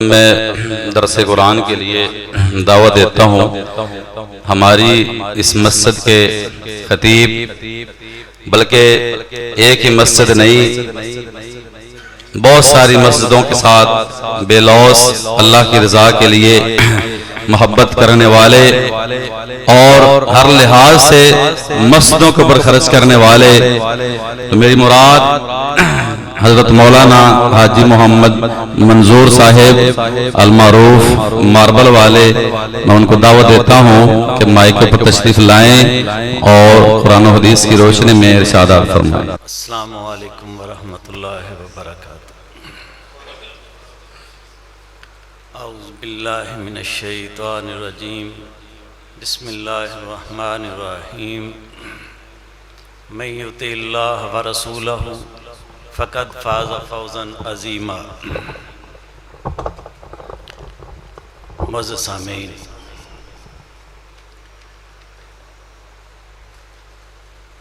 मैं दरस कुरान के लिए दावत देता हूँ। हमारी इस मस्जिद के खतीब, बल्कि एक ही मस्जिद नहीं, बहुत सारी मस्जिदों के साथ बेलौस अल्लाह की रज़ा के लिए मोहब्बत करने वाले और हर लिहाज से मस्जिदों के ऊपर खर्च करने वाले, तो मेरी मुराद हजरत मौलाना हाजी मोहम्मद मंजूर साहेब अलमारूफ मार्बल वाले, मैं उनको दावत देता हूँ कि माइक पर तशरीफ लाएं और कुरान और हदीस की रोशनी में इरशादात फरमाएं। अस्सलामु अलैकुम व रहमतुल्लाहि व बरकातुहू। औज़ु बिल्लाहि मिनश शैतानिर रजीम। बिस्मिल्लाहिर रहमानिर रहीम। मैं युतिल्लाह व रसूलहू फ़क़द फ़ाज़ फ़ौज़न अज़ीमा। मुअज़्ज़ज़ सामीन,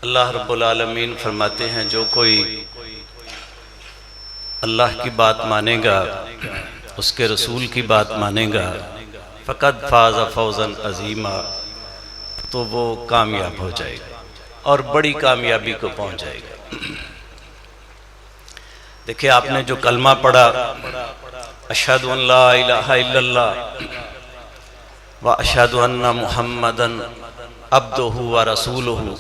अल्लाह रब्बुल आलमीन फरमाते हैं, जो कोई अल्लाह की बात मानेगा, उसके रसूल की बात मानेगा, फ़क़द फ़ाज़ फ़ौज़न अज़ीमा, तो वो कामयाब हो जाएगा और बड़ी कामयाबी को पहुँच जाएगा। देखिए, आपने जो कलमा पढ़ा, अशहदु अन ला इलाहा इल्लल्लाह व अशहदु अन्ना मुहम्मदन अब्दुहु व रसूलुहु,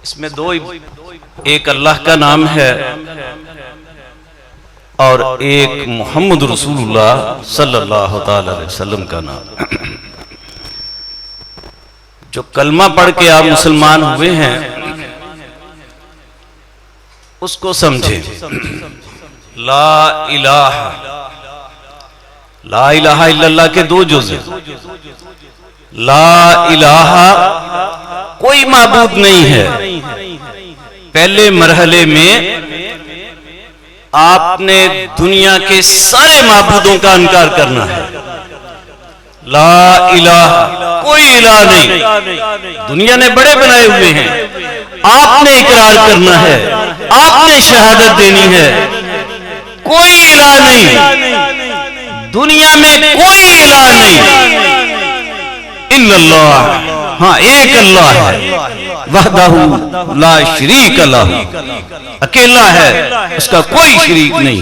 इसमें दो, एक अल्लाह का नाम है और एक मोहम्मद रसूलुल्लाह सल्लल्लाहु तआला अलैहि वसल्लम का नाम। जो कलमा पढ़ के आप मुसलमान हुए हैं, उसको समझे। ला इलाहा इल्लल्लाह के दो जुज़ हैं। ला इलाहा, कोई माबूद नहीं है। पहले मरहले में आपने दुनिया के सारे माबूदों का इनकार करना है। ला इलाहा, कोई इलाह नहीं। दुनिया ने बड़े बनाए हुए हैं, आपने इकरार करना है, आपने शहादत देनी है। कोई इलाह नहीं, दुनिया में कोई इलाह नहीं इल्लल्लाह। हाँ, एक अल्लाह है, वहदहू ला शरीक लहू, अकेला है, उसका कोई शरीक नहीं।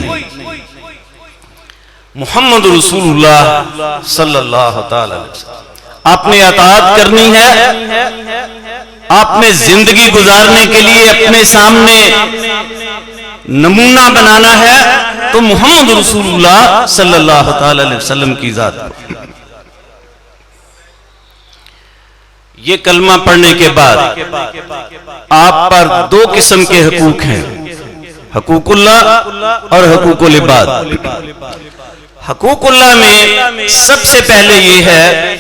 मुहम्मद रसूलुल्लाह सल्लल्लाहु तआला अलैहि वसल्लम, आपने अताअत करनी है। आपने जिंदगी गुजारने के लिए अपने सामने नमूना बनाना है, तो मुहम्मद रसूलुल्लाह सल्लल्लाहु तआला अलैहि वसल्लम की जात। ये कलमा पढ़ने के बाद आप पर दो किस्म के हकूक हैं, हकूकुल्लाह और हकूकुल इबाद। हकूकुल्लाह में सबसे पहले ये है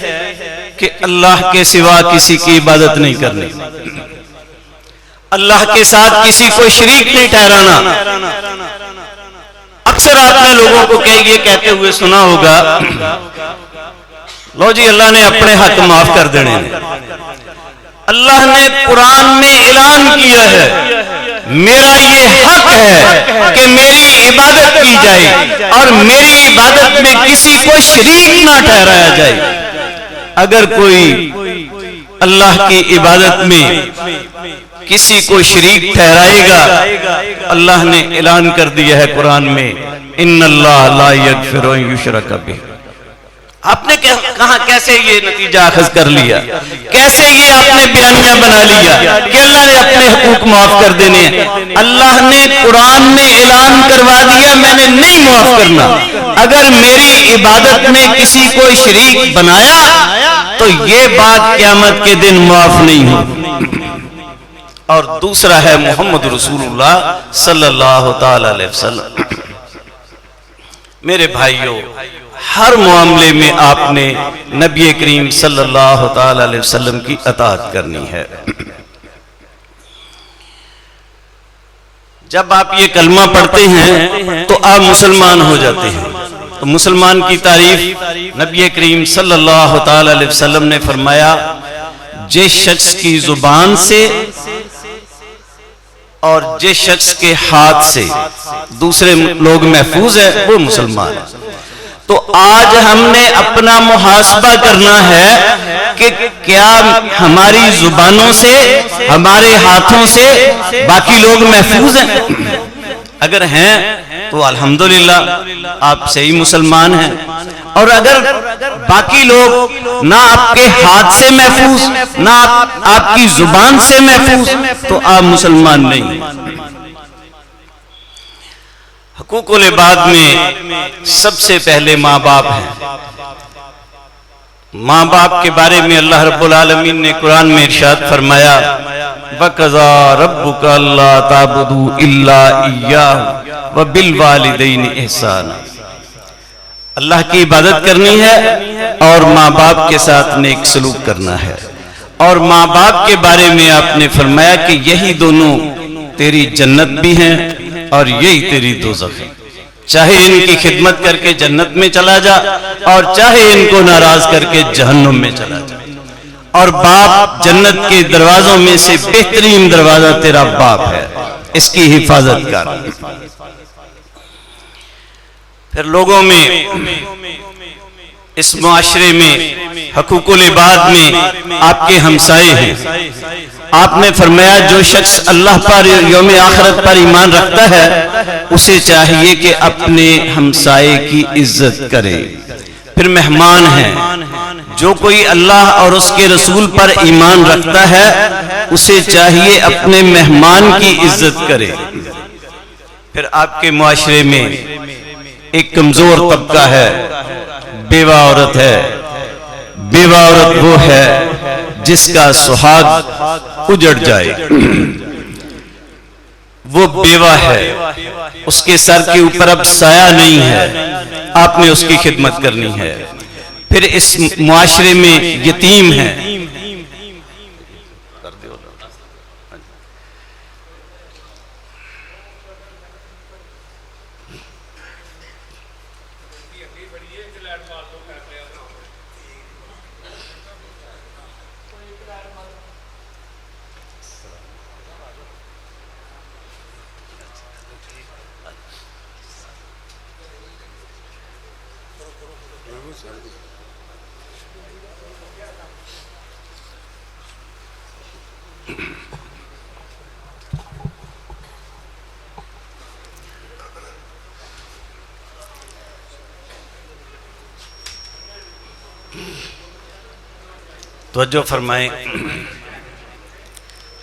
कि अल्लाह के सिवा किसी की इबादत नहीं करनी, अल्लाह के साथ किसी को शरीक नहीं ठहराना। अक्सर आपने लोगों को ये कहते हुए सुना होगा, लो जी अल्लाह ने अपने हक माफ कर देने। अल्लाह ने कुरान में ऐलान किया है, मेरा ये हक है कि मेरी इबादत की जाए और मेरी इबादत में किसी को शरीक ना ठहराया जाए। अगर कोई अल्लाह की इबादत में किसी को शरीक ठहराएगा, अल्लाह ने ऐलान कर दिया है कुरान में, इन्नल्लाह ला यगफिरु अन युशरका बिही। आपने कहा, कैसे ये नतीजा अखज़ कर लिया, कैसे ये आपने बयानिया बना लिया कि अल्लाह ने अपने हकूक माफ कर देने हैं। अल्लाह ने कुरान में ऐलान करवा दिया, मैंने नहीं माफ करना। अगर मेरी इबादत में किसी को शरीक बनाया तो ये बात क़यामत के दिन माफ नहीं होगी। और दूसरा है मोहम्मद रसूलुल्लाह सल्लल्लाहु तआला अलैहि वसल्लम। मेरे भाइयों, हर मामले में आपने नबी करीम सल्लल्लाहु तआला अलैहि वसल्लम की अताअत करनी है। जब आप ये कलमा पढ़ते हैं तो आप मुसलमान हो जाते हैं। तो मुसलमान की तारीफ नबी करीम सल्लल्लाहु तआला अलैहि वसल्लम ने फरमाया, जिस शख्स की जुबान से और जिस शख्स के हाथ से दूसरे लोग महफूज है वो मुसलमान है। तो आज हमने अपना मुहासबा करना है कि क्या हमारी जुबानों से, हमारे हाथों से बाकी लोग महफूज हैं? अगर हैं तो अल्हम्दुलिल्लाह आप सही मुसलमान हैं, और अगर बाकी लोग ना आपके हाथ से महफूज, ना आपकी जुबान से महफूज, तो आप मुसलमान नहीं। हकूकुल इबाद में सबसे पहले माँ बाप हैं। माँ बाप के बारे में अल्लाह रब्बुल आलमीन ने कुरान में इरशाद फरमाया, वक़ज़ा रब्बुका अल्ला ताबुदू इल्ला इय्याहु व बिल वालिदैनि इहसाना। अल्लाह की इबादत करनी है और माँ बाप के साथ नेक सलूक करना है। और माँ बाप के बारे में आपने फरमाया कि यही दोनों तेरी जन्नत भी हैं और यही तेरी दोज़ख है। चाहे इनकी खिदमत करके जन्नत में चला जा और चाहे इनको नाराज करके जहन्नुम में चला जा। और बाप जन्नत के दरवाजों में से बेहतरीन दरवाजा तेरा बाप है, इसकी हिफाजत कर। फिर लोगों में, इस मुआशरे में, हकूकुल इबाद में आपके हमसाए हैं। आपने फरमाया जो शख्स अल्लाह पर, यौम आखिरत पर ईमान रखता है उसे चाहिए कि अपने हमसाए की इज्जत करे। फिर मेहमान हैं, जो कोई अल्लाह और उसके रसूल पर ईमान रखता है उसे चाहिए अपने मेहमान की इज्जत करे। फिर आपके मुआशरे में एक कमजोर तबका है, बेवा औरत है। बेवा औरत वो है जिसका सुहाग उजड़ जाए, वो बेवा है, उसके सर के ऊपर अब साया नहीं है, आपने उसकी खिदमत करनी है। फिर इस मुआशरे में यतीम है, तवज्जो फरमाएं।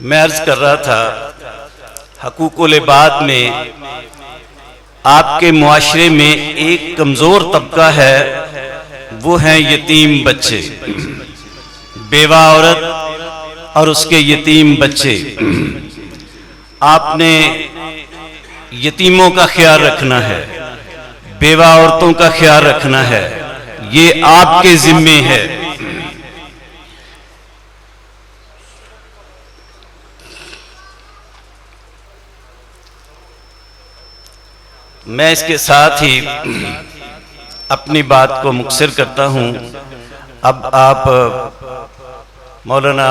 मैं अर्ज कर रहा था हकूकुल इबाद में आपके मुआशरे में एक कमजोर तबका है, वो हैं यतीम बच्चे, बेवा औरत और उसके यतीम बच्चे। आपने यतीमों का ख्याल रखना है, बेवा औरतों का ख्याल रखना है, ये आपके जिम्मे है। मैं इसके साथ ही अपनी बात को मुख्तसर करता हूं। अब आप मौलाना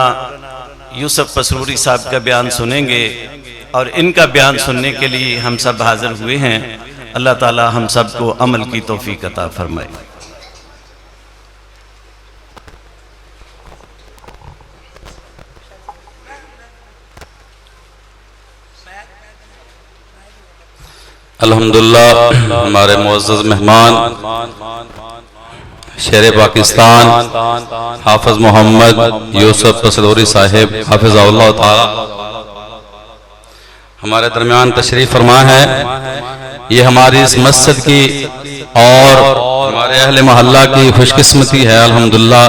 यूसुफ पसरूरी साहब का बयान सुनेंगे और इनका बयान सुनने के लिए हम सब हाजिर हुए हैं। अल्लाह ताला हम सब को अमल की तौफीक अता फरमाए। अल्हम्दुलिल्लाह हमारे मुअज़्ज़ज़ मेहमान शेर पाकिस्तान हाफिज मोहम्मद यूसुफ पसरूरी साहिब हाफिज़हुल्लाह ताला हमारे दरमियान तशरीफ फरमा है। ये हमारी इस मस्जिद की और हमारे अहले मोहल्ला की खुशकिस्मती है अल्हम्दुलिल्लाह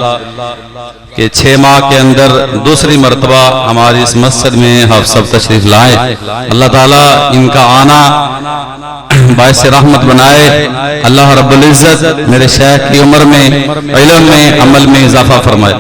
कि 6 माह के अंदर दूसरी मरतबा हमारी इस मस्जिद में आप सब तशरीफ लाए। अल्लाह ताला इनका आना बाइस रहमत बनाए। अल्लाह रब्बुल इज्जत मेरे शेख की उम्र में, इल्म में, अमल में इजाफा फरमाए।